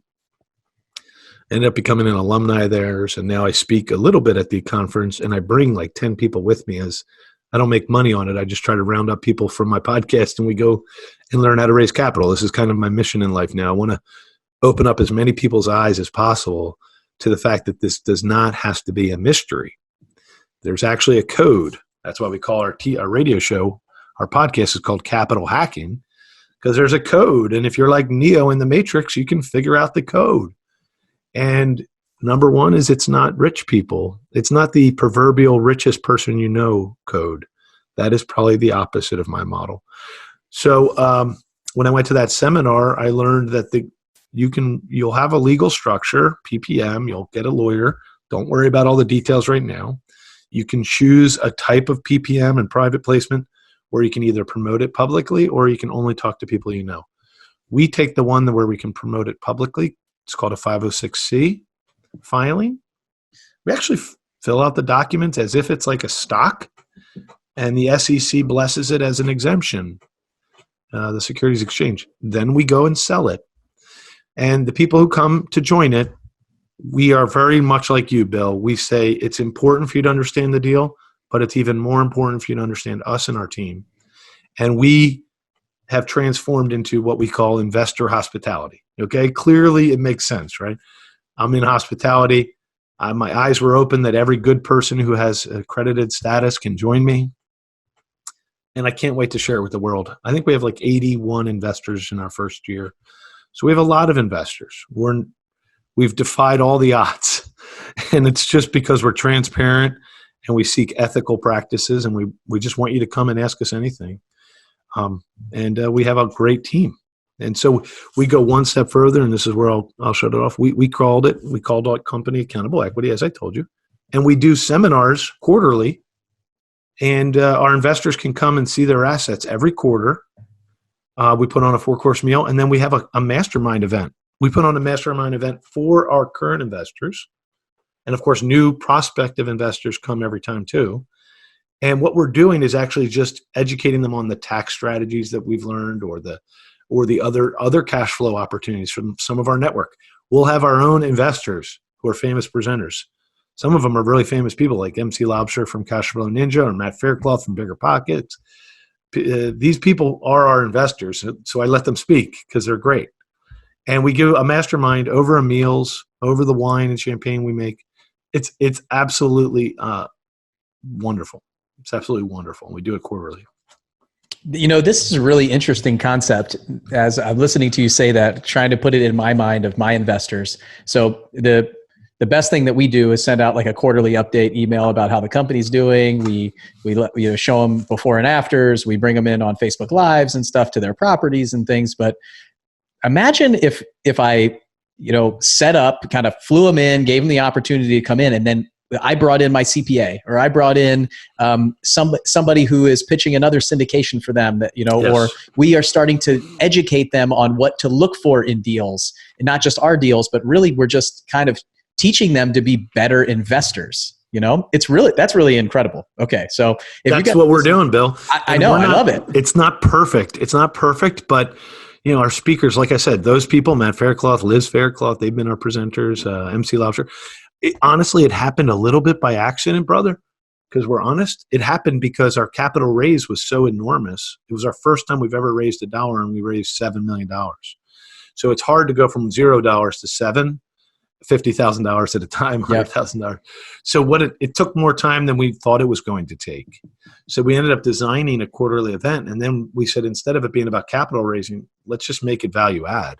ended up becoming an alumni of theirs, and now I speak a little bit at the conference, and I bring like 10 people with me. As I don't make money on it. I just try to round up people from my podcast, and we go and learn how to raise capital. This is kind of my mission in life now. I want to open up as many people's eyes as possible to the fact that this does not have to be a mystery. There's actually a code. That's why we call our radio show, our podcast is called Capital Hacking, because there's a code. And if you're like Neo in the Matrix, you can figure out the code. And number one is it's not rich people. It's not the proverbial richest person you know code. That is probably the opposite of my model. So when I went to that seminar, I learned that you'll have a legal structure, PPM, you'll get a lawyer. Don't worry about all the details right now. You can choose a type of PPM and private placement where you can either promote it publicly or you can only talk to people you know. We take the one where we can promote it publicly. It's called a 506C filing. We actually fill out the documents as if it's like a stock, and the SEC blesses it as an exemption, the Securities Exchange. Then we go and sell it. And the people who come to join it, we are very much like you, Bill. We say it's important for you to understand the deal, but it's even more important for you to understand us and our team. And we have transformed into what we call investor hospitality. Okay, clearly it makes sense, right? I'm in hospitality. My eyes were open that every good person who has accredited status can join me. And I can't wait to share it with the world. I think we have like 81 investors in our first year. So we have a lot of investors. We've defied all the odds. And it's just because we're transparent and we seek ethical practices, and we just want you to come and ask us anything. And we have a great team. And so we go one step further, and this is where I'll shut it off. We called our company Accountable Equity, as I told you. And we do seminars quarterly, and our investors can come and see their assets every quarter. We put on a 4-course meal, and then we have a mastermind event. We put on a mastermind event for our current investors. And of course, new prospective investors come every time too. And what we're doing is actually just educating them on the tax strategies that we've learned, or the other cash flow opportunities from some of our network. We'll have our own investors who are famous presenters. Some of them are really famous people like MC Lobster from Cash Flow Ninja or Matt Faircloth from Bigger Pockets. These people are our investors, so I let them speak because they're great. And we do a mastermind over our meals, over the wine and champagne we make. It's absolutely wonderful. It's absolutely wonderful. We do it quarterly. You know, this is a really interesting concept as I'm listening to you say that, trying to put it in my mind of my investors. So the best thing that we do is send out like a quarterly update email about how the company's doing. We show them before and afters. We bring them in on Facebook Lives and stuff to their properties and things. But imagine if I, set up, kind of flew them in, gave them the opportunity to come in, and then I brought in my CPA, or I brought in somebody who is pitching another syndication for them, that yes. Or we are starting to educate them on what to look for in deals, and not just our deals, but really we're just kind of teaching them to be better investors. That's really incredible. Okay, so that's what we're doing, Bill. I know, I love it. It's not perfect. But our speakers, like I said, those people, Matt Faircloth, Liz Faircloth, they've been our presenters, MC Lobster. Honestly, it happened a little bit by accident, brother, because we're honest. It happened because our capital raise was so enormous. It was our first time we've ever raised $1, and we raised $7 million. So it's hard to go from $0 to $7, $50,000 at a time, $100,000. So it took more time than we thought it was going to take. So we ended up designing a quarterly event, and then we said, instead of it being about capital raising, let's just make it value add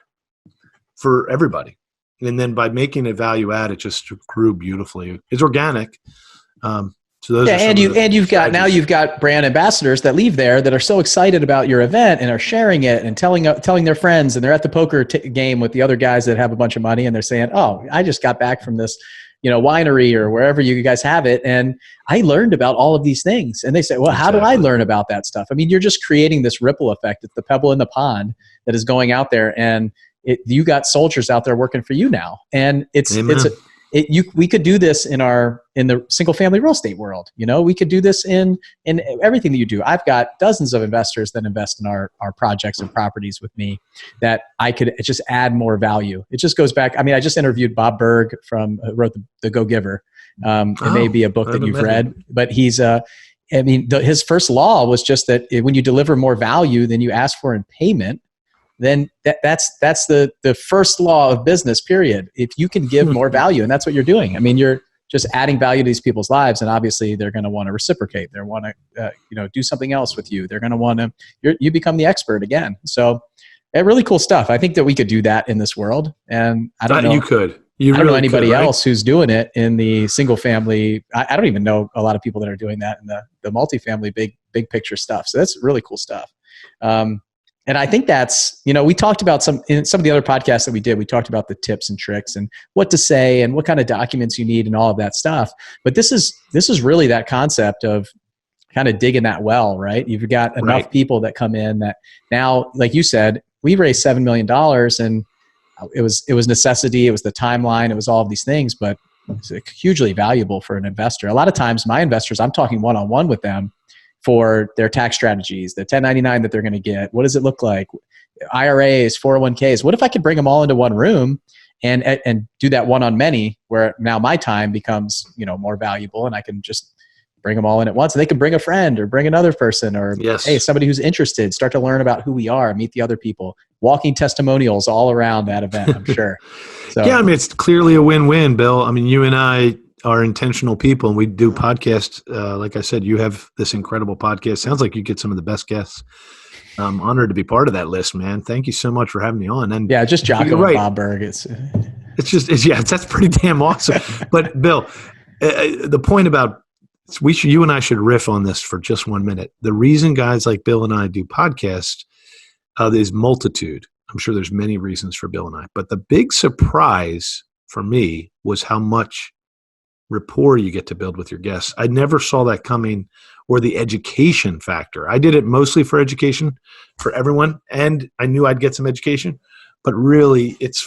for everybody. And then by making it value add, it just grew beautifully. It's organic. So So those are you've got brand ambassadors that leave there that are so excited about your event and are sharing it and telling their friends, and they're at the poker game with the other guys that have a bunch of money, and they're saying, "Oh, I just got back from this, winery or wherever you guys have it, and I learned about all of these things." And they say, "Well, how do I learn about that stuff?" I mean, you're just creating this ripple effect. It's the pebble in the pond that is going out there, and you got soldiers out there working for you now, and we could do this in the single family real estate world. We could do this in everything that you do. I've got dozens of investors that invest in our projects and properties with me that I could just add more value. It just goes back. I mean, I just interviewed Bob Berg wrote the Go Giver. It may be a book that you've read, but he's his first law was just that when you deliver more value than you ask for in payment, then that's the first law of business, period. If you can give more value, and that's what you're doing. I mean, you're just adding value to these people's lives, and obviously they're going to want to reciprocate. They want to do something else with you. They're going to want to, you become the expert again. So really cool stuff. I think that we could do that in this world. And I don't know. You could. I don't know anybody else who's doing it in the single family. I don't even know a lot of people that are doing that in the multifamily big picture stuff. So that's really cool stuff. And I think that's, we talked about in some of the other podcasts that we did, we talked about the tips and tricks and what to say and what kind of documents you need and all of that stuff. But this is really that concept of kind of digging that well, right? You've got enough people that come in that now, like you said, we raised $7 million, and it was necessity. It was the timeline. It was all of these things, but it's hugely valuable for an investor. A lot of times my investors, I'm talking one-on-one with them for their tax strategies, the 1099 that they're going to get. What does it look like? IRAs, 401ks. What if I could bring them all into one room and do that one on many, where now my time becomes, more valuable, and I can just bring them all in at once, and they can bring a friend or bring another person or hey, somebody who's interested, start to learn about who we are, meet the other people, walking testimonials all around that event, I'm sure. So, yeah, I mean, it's clearly a win-win, Bill. I mean, you and I are intentional people, and we do podcasts. Like I said, you have this incredible podcast. Sounds like you get some of the best guests. I'm honored to be part of that list, man. Thank you so much for having me on. And yeah, just Jocko and Bob Berg. That's pretty damn awesome. But Bill, the point about you and I should riff on this for just 1 minute. The reason guys like Bill and I do podcasts is multitude. I'm sure there's many reasons for Bill and I, but the big surprise for me was how much rapport you get to build with your guests. I never saw that coming, or the education factor. I did it mostly for education for everyone, and I knew I'd get some education, but really it's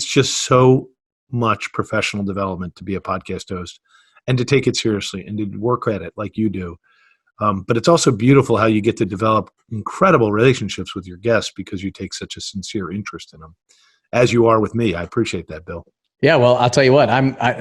just so much professional development to be a podcast host and to take it seriously and to work at it like you do. But it's also beautiful how you get to develop incredible relationships with your guests because you take such a sincere interest in them, as you are with me. I appreciate that, Bill. Yeah, well, I'll tell you what.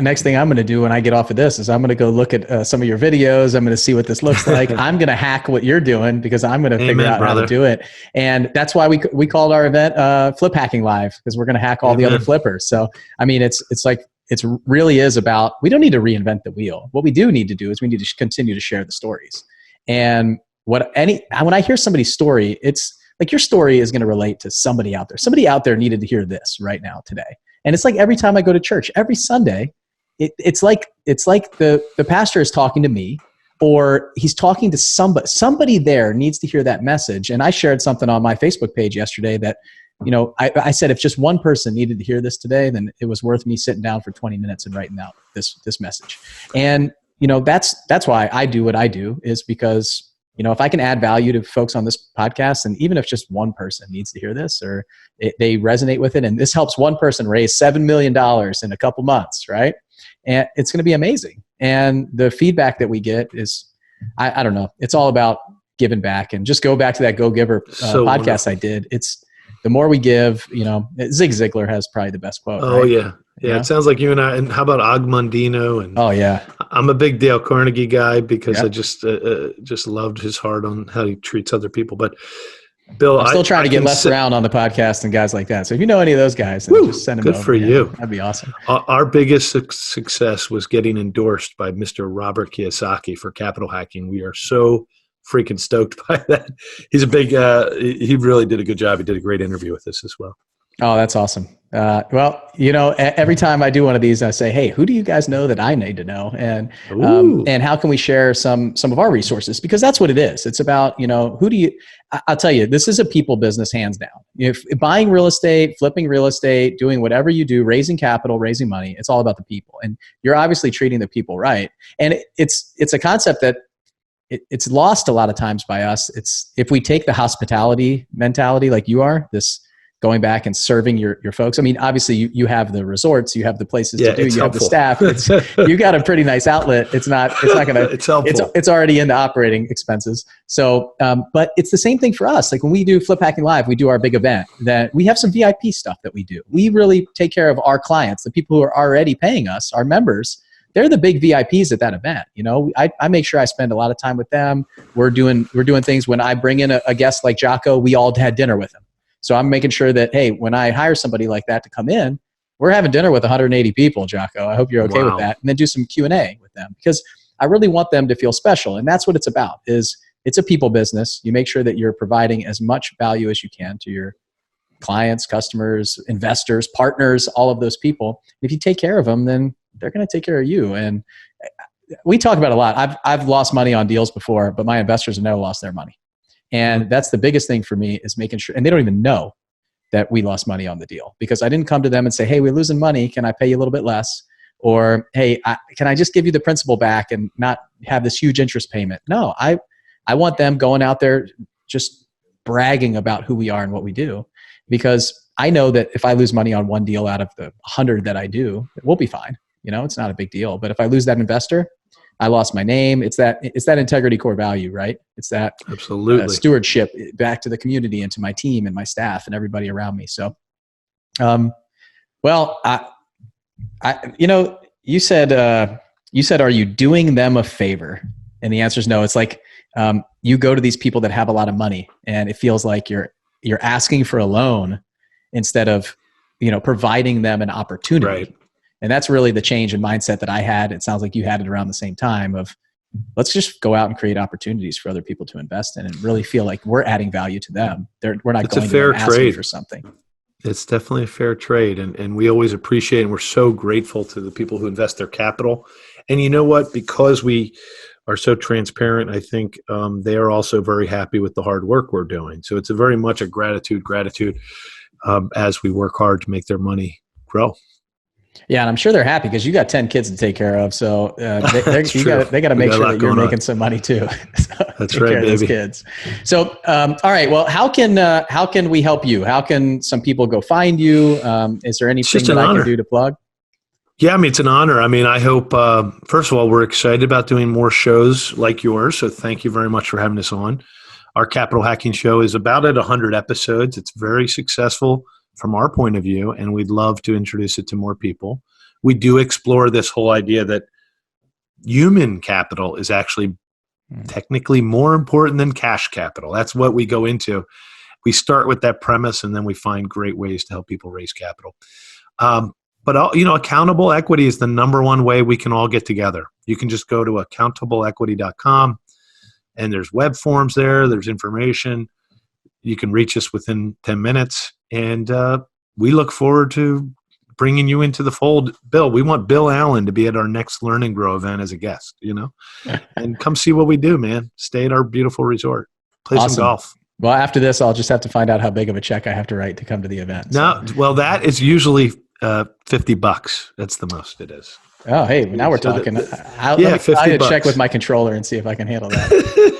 Next thing I'm going to do when I get off of this is I'm going to go look at some of your videos. I'm going to see what this looks like. I'm going to hack what you're doing because I'm going to figure out how to do it. And that's why we called our event Flip Hacking Live, because we're going to hack all the other flippers. So, I mean, it's like it really is about, we don't need to reinvent the wheel. What we do need to do is we need to continue to share the stories. And when I hear somebody's story, it's like your story is going to relate to somebody out there. Somebody out there needed to hear this right now today. And it's like every time I go to church, every Sunday, it's like the pastor is talking to me, or he's talking to somebody. Somebody there needs to hear that message. And I shared something on my Facebook page yesterday that, I said if just one person needed to hear this today, then it was worth me sitting down for 20 minutes and writing out this message. And that's why I do what I do, is because if I can add value to folks on this podcast, and even if just one person needs to hear this or they resonate with it, and this helps one person raise $7 million in a couple months, right? And it's going to be amazing. And the feedback that we get is, I don't know, it's all about giving back. And just go back to that Go Giver podcast wonderful. I did. It's the more we give, Zig Ziglar has probably the best quote. Oh, right? yeah. Yeah, it sounds like you and I. And how about Og Mondino? And oh yeah, I'm a big Dale Carnegie guy because I just loved his heart on how he treats other people. But Bill, I'm still trying to get left around on the podcast and guys like that. So if you know any of those guys, just send them good over. For you. That'd be awesome. Our biggest success was getting endorsed by Mr. Robert Kiyosaki for Capital Hacking. We are so freaking stoked by that. He's a big. He really did a good job. He did a great interview with us as well. Oh, that's awesome. Well, every time I do one of these, I say, "Hey, who do you guys know that I need to know?" And how can we share some of our resources? Because that's what it is. It's about, who do you? I'll tell you, this is a people business, hands down. If buying real estate, flipping real estate, doing whatever you do, raising capital, raising money, it's all about the people, and you're obviously treating the people right. And it's a concept that it's lost a lot of times by us. It's if we take the hospitality mentality, like you are, this going back and serving your folks. I mean, obviously you have the resorts, you have the places to do, you helpful. have the staff. You got a pretty nice outlet. It's not going to, it's helpful. It's already in the operating expenses. So, but it's the same thing for us. Like when we do Flip Hacking Live, we do our big event that we have some VIP stuff that we do. We really take care of our clients, the people who are already paying us, our members. They're the big VIPs at that event. I make sure I spend a lot of time with them. We're doing things when I bring in a guest like Jocko, we all had dinner with him. So I'm making sure that, hey, when I hire somebody like that to come in, we're having dinner with 180 people, Jocko. I hope you're okay with that. And then do some Q&A with them because I really want them to feel special. And that's what it's about, is it's a people business. You make sure that you're providing as much value as you can to your clients, customers, investors, partners, all of those people. If you take care of them, then they're going to take care of you. And we talk about it a lot. I've lost money on deals before, but my investors have never lost their money. And that's the biggest thing for me, is making sure, and they don't even know that we lost money on the deal, because I didn't come to them and say, hey, we're losing money. Can I pay you a little bit less? Or, hey, can I just give you the principal back and not have this huge interest payment? No, I want them going out there just bragging about who we are and what we do, because I know that if I lose money on one deal out of the 100 that I do, we'll be fine. It's not a big deal. But if I lose that investor, I lost my name. It's that integrity core value, right? It's that absolutely stewardship back to the community and to my team and my staff and everybody around me. So, well, you said, are you doing them a favor? And the answer is no. It's like, you go to these people that have a lot of money, and it feels like you're asking for a loan instead of, providing them an opportunity. Right. And that's really the change in mindset that I had. It sounds like you had it around the same time of, let's just go out and create opportunities for other people to invest in and really feel like we're adding value to them. We're not going to them asking for something. It's definitely a fair trade. And we always appreciate, and we're so grateful to the people who invest their capital. And you know what? Because we are so transparent, I think they are also very happy with the hard work we're doing. So it's very much a gratitude as we work hard to make their money grow. Yeah, and I'm sure they're happy because you got 10 kids to take care of. So they got to make sure that you're making some money too. So that's right, baby. Those kids. So, all right. Well, how can we help you? How can some people go find you? Is there anything that I can do to plug? Yeah, I mean, it's an honor. I mean, I hope, first of all, we're excited about doing more shows like yours. So thank you very much for having us on. Our Capital Hacking Show is about at 100 episodes. It's very successful from our point of view, and we'd love to introduce it to more people. We do explore this whole idea that human capital is actually technically more important than cash capital. That's what we go into. We start with that premise, and then we find great ways to help people raise capital. But accountable equity is the number one way we can all get together. You can just go to accountableequity.com, and there's web forms there. There's information. You can reach us within 10 minutes. And we look forward to bringing you into the fold. Bill, we want Bill Allen to be at our next Learn and Grow event as a guest, and come see what we do, man. Stay at our beautiful resort. Play some golf. Well, after this, I'll just have to find out how big of a check I have to write to come to the event. No, well, that is usually $50. That's the most it is. Oh, hey, now we're talking. Let me check with my controller and see if I can handle that.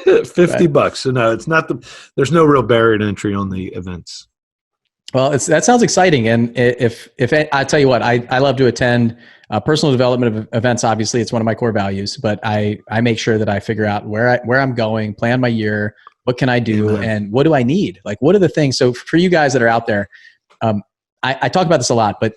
$50. So no, it's not there's no real barrier to entry on the events. Well, that sounds exciting. And if I tell you what, I love to attend personal development events. Obviously, it's one of my core values, but I make sure that I figure out where I'm going, plan my year, what can I do, and what do I need? Like, what are the things? So for you guys that are out there, I talk about this a lot, but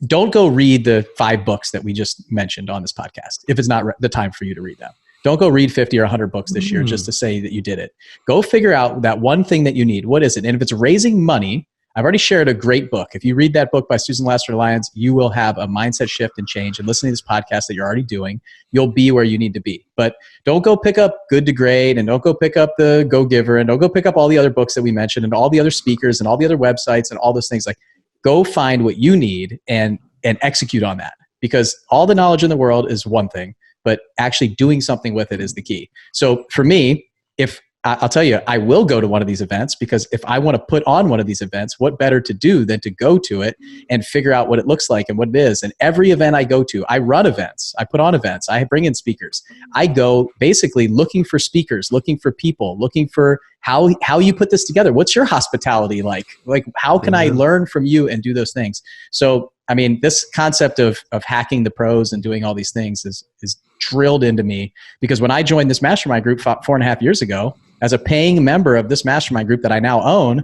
don't go read the 5 books that we just mentioned on this podcast if it's not the time for you to read them. Don't go read 50 or 100 books this year just to say that you did it. Go figure out that one thing that you need. What is it? And if it's raising money, I've already shared a great book. If you read that book by Susan Laster-Lyons, you will have a mindset shift and change. And listening to this podcast that you're already doing, you'll be where you need to be. But don't go pick up Good to Great, and don't go pick up the Go Giver, and don't go pick up all the other books that we mentioned and all the other speakers and all the other websites and all those things. Like, go find what you need and execute on that, because all the knowledge in the world is one thing, but actually doing something with it is the key. So for me, if I'll tell you, I will go to one of these events, because if I want to put on one of these events, what better to do than to go to it and figure out what it looks like and what it is. And every event I go to, I run events, I put on events, I bring in speakers. I go basically looking for speakers, looking for people, looking for how you put this together. What's your hospitality like? Like, how can I learn from you and do those things? So, I mean, this concept of hacking the pros and doing all these things is drilled into me, because when I joined this mastermind group 4.5 years ago, as a paying member of this mastermind group that I now own,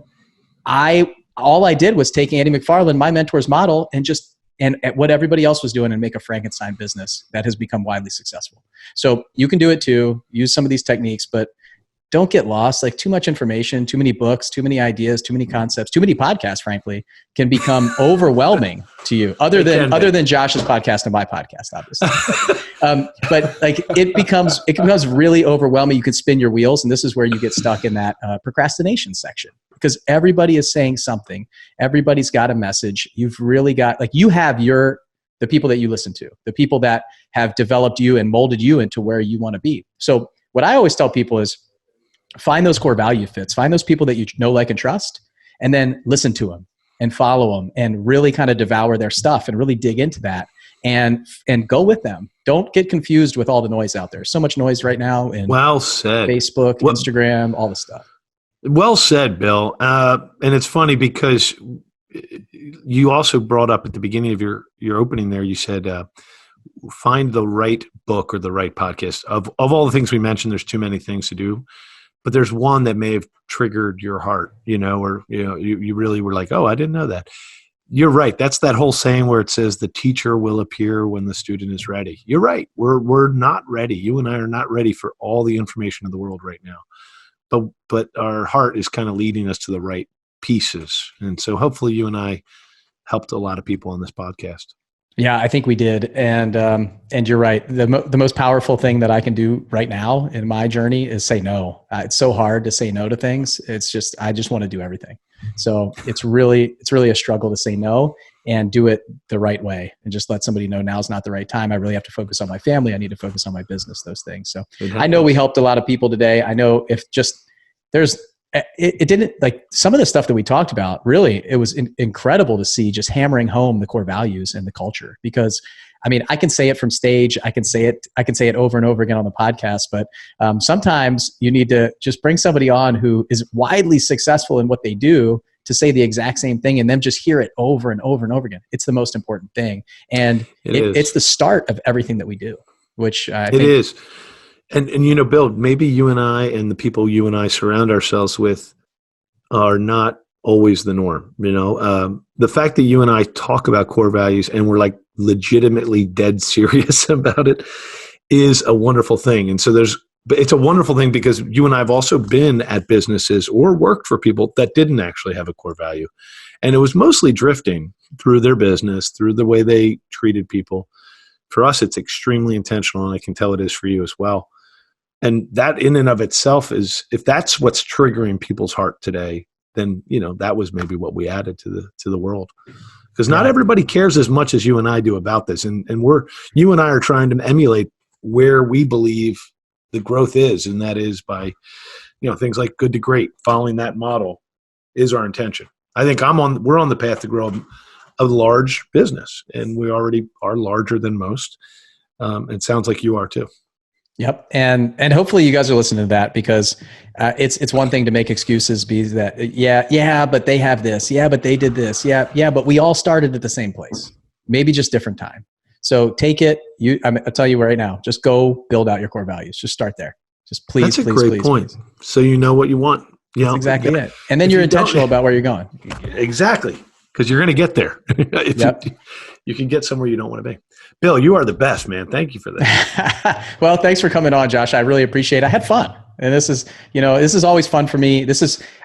all I did was take Andy McFarland, my mentor's model, and what everybody else was doing, and make a Frankenstein business that has become widely successful. So you can do it too. Use some of these techniques, but don't get lost. Like, too much information, too many books, too many ideas, too many concepts, too many podcasts, frankly, can become overwhelming to you. Other than Josh's podcast and my podcast, obviously. But like, it becomes really overwhelming. You can spin your wheels, and this is where you get stuck in that procrastination section, because everybody is saying something. Everybody's got a message. You've really got, like, you have the people that you listen to, the people that have developed you and molded you into where you want to be. So what I always tell people is, find those core value fits, find those people that you know, like, and trust, and then listen to them and follow them and really kind of devour their stuff and really dig into that and go with them. Don't get confused with all the noise out there. So much noise right now in Facebook, Instagram, all the stuff. Well said, Bill. And it's funny because you also brought up at the beginning of your opening there, you said, find the right book or the right podcast. Of all the things we mentioned, there's too many things to do. But there's one that may have triggered your heart, or you really were like, oh, I didn't know that. You're right. That's that whole saying where it says the teacher will appear when the student is ready. You're right. We're not ready. You and I are not ready for all the information in the world right now. But our heart is kind of leading us to the right pieces. And so hopefully you and I helped a lot of people on this podcast. Yeah, I think we did. And you're right. The most powerful thing that I can do right now in my journey is say no. It's so hard to say no to things. I just want to do everything. So it's really a struggle to say no and do it the right way, and just let somebody know now's not the right time. I really have to focus on my family. I need to focus on my business, those things. So I know we helped a lot of people today. I know it didn't, like, some of the stuff that we talked about, really, it was incredible to see, just hammering home the core values and the culture. Because, I mean, I can say it from stage, I can say it over and over again on the podcast, but sometimes you need to just bring somebody on who is widely successful in what they do to say the exact same thing, and then just hear it over and over and over again. It's the most important thing. And it's the start of everything that we do, which I think it is. And Bill, maybe you and I and the people you and I surround ourselves with are not always the norm. The fact that you and I talk about core values and we're like legitimately dead serious about it is a wonderful thing. And so it's a wonderful thing because you and I have also been at businesses or worked for people that didn't actually have a core value. And it was mostly drifting through their business, through the way they treated people. For us, it's extremely intentional, and I can tell it is for you as well. And that in and of itself is, if that's what's triggering people's heart today, then, that was maybe what we added to the world. Because not everybody cares as much as you and I do about this. And you and I are trying to emulate where we believe the growth is. And that is by, things like good to great, following that model is our intention. I think we're on the path to grow a large business, and we already are larger than most. It sounds like you are too. Yep. And hopefully you guys are listening to that, because it's one thing to make excuses, be that, but they have this. Yeah, but they did this. Yeah, but we all started at the same place, maybe just different time. So take it. I'll tell you right now, just go build out your core values. Just start there. Just please, That's a great point. So you know what you want. That's exactly it. And then you're intentional about where you're going. Exactly. Because you're going to get there. You can get somewhere you don't want to be. Bill, you are the best, man. Thank you for that. Well, thanks for coming on, Josh. I really appreciate it. I had fun. And this is always fun for me.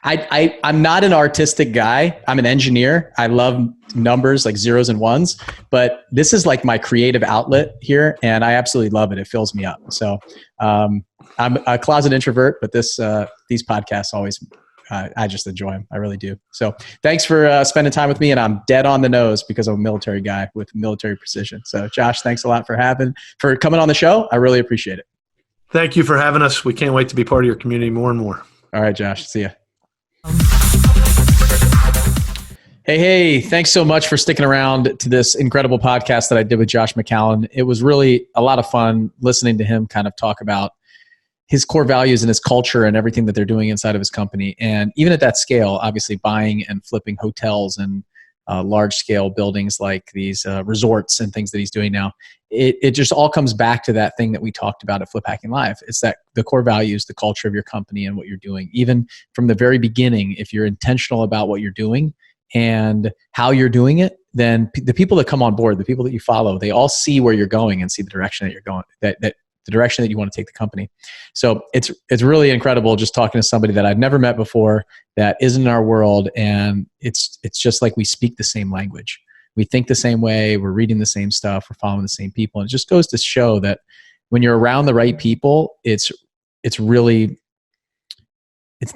I'm not an artistic guy. I'm an engineer. I love numbers, like zeros and ones, but this is like my creative outlet here, and I absolutely love it. It fills me up. So I'm a closet introvert, but these podcasts always I just enjoy them. I really do. So thanks for spending time with me. And I'm dead on the nose because I'm a military guy with military precision. So Josh, thanks a lot for coming on the show. I really appreciate it. Thank you for having us. We can't wait to be part of your community more and more. All right, Josh. See ya. Hey, thanks so much for sticking around to this incredible podcast that I did with Josh McCallen. It was really a lot of fun listening to him kind of talk about his core values and his culture and everything that they're doing inside of his company. And even at that scale, obviously buying and flipping hotels and large scale buildings like these resorts and things that he's doing now, it just all comes back to that thing that we talked about at Flip Hacking Live. It's that the core values, the culture of your company and what you're doing. Even from the very beginning, if you're intentional about what you're doing and how you're doing it, then the people that come on board, the people that you follow, they all see where you're going and see the direction that you're going, that the direction that you want to take the company. So it's really incredible just talking to somebody that I've never met before that isn't in our world. And it's just like we speak the same language. We think the same way. We're reading the same stuff. We're following the same people. And it just goes to show that when you're around the right people, it's the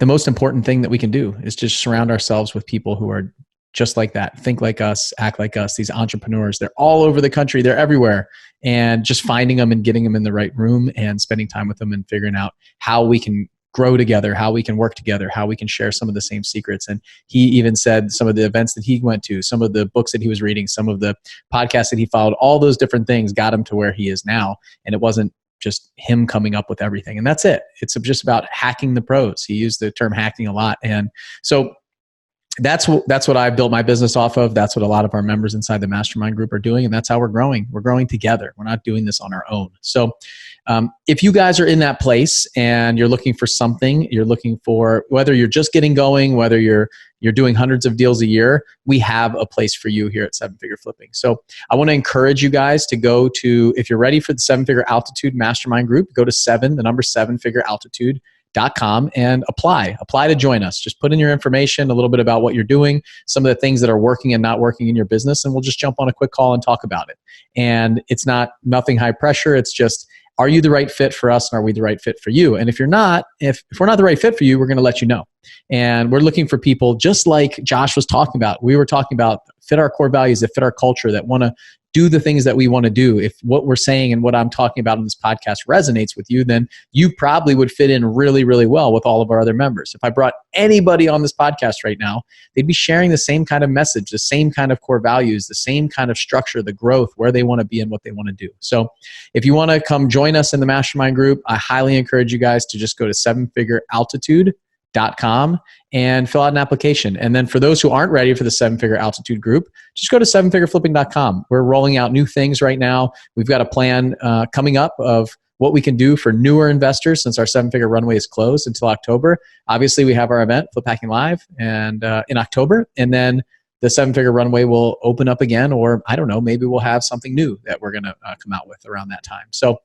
most important thing that we can do is just surround ourselves with people who are just like that, think like us, act like us. These entrepreneurs, they're all over the country, they're everywhere. And just finding them and getting them in the right room and spending time with them and figuring out how we can grow together, how we can work together, how we can share some of the same secrets. And he even said some of the events that he went to, some of the books that he was reading, some of the podcasts that he followed, all those different things got him to where he is now. And it wasn't just him coming up with everything. And that's it. It's just about hacking the pros. He used the term hacking a lot. And so that's what I built my business off of. That's what a lot of our members inside the mastermind group are doing. And that's how we're growing. We're growing together. We're not doing this on our own. So if you guys are in that place and you're looking for something, you're looking for, whether you're just getting going, whether you're doing hundreds of deals a year, we have a place for you here at 7-Figure Flipping. So I want to encourage you guys to go to, if you're ready for the 7-Figure Altitude Mastermind Group, go to 7-figurealtitude.com and apply to join us. Just put in your information, a little bit about what you're doing, some of the things that are working and not working in your business, and we'll just jump on a quick call and talk about it. And it's nothing high pressure. It's just, are you the right fit for us and are we the right fit for you? And if you're not, if we're not the right fit for you, we're going to let you know. And we're looking for people just like Josh was talking about. We were talking about fit our core values, that fit our culture, that want to do the things that we want to do. If what we're saying and what I'm talking about in this podcast resonates with you, then you probably would fit in really, really well with all of our other members. If I brought anybody on this podcast right now, they'd be sharing the same kind of message, the same kind of core values, the same kind of structure, the growth, where they want to be and what they want to do. So if you want to come join us in the mastermind group, I highly encourage you guys to just go to 7figurealtitude.com and fill out an application. And then for those who aren't ready for the 7-Figure Altitude group, just go to 7figureflipping.com. We're rolling out new things right now. We've got a plan coming up of what we can do for newer investors since our 7-Figure runway is closed until October. Obviously, we have our event, Flip Hacking Live, and in October. And then the 7-Figure runway will open up again, or I don't know, maybe we'll have something new that we're going to come out with around that time. So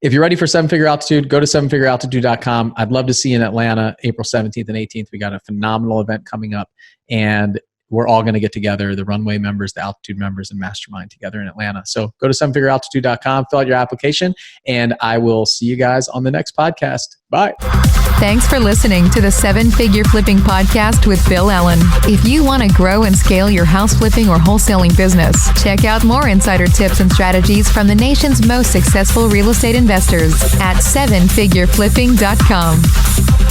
if you're ready for 7-Figure Altitude, go to 7figurealtitude.com. I'd love to see you in Atlanta, April 17th and 18th. We got a phenomenal event coming up, and we're all going to get together, the Runway members, the Altitude members, and Mastermind together in Atlanta. So go to 7figurealtitude.com, fill out your application, and I will see you guys on the next podcast. Bye. Thanks for listening to the 7-Figure Flipping Podcast with Bill Allen. If you want to grow and scale your house flipping or wholesaling business, check out more insider tips and strategies from the nation's most successful real estate investors at 7figureflipping.com.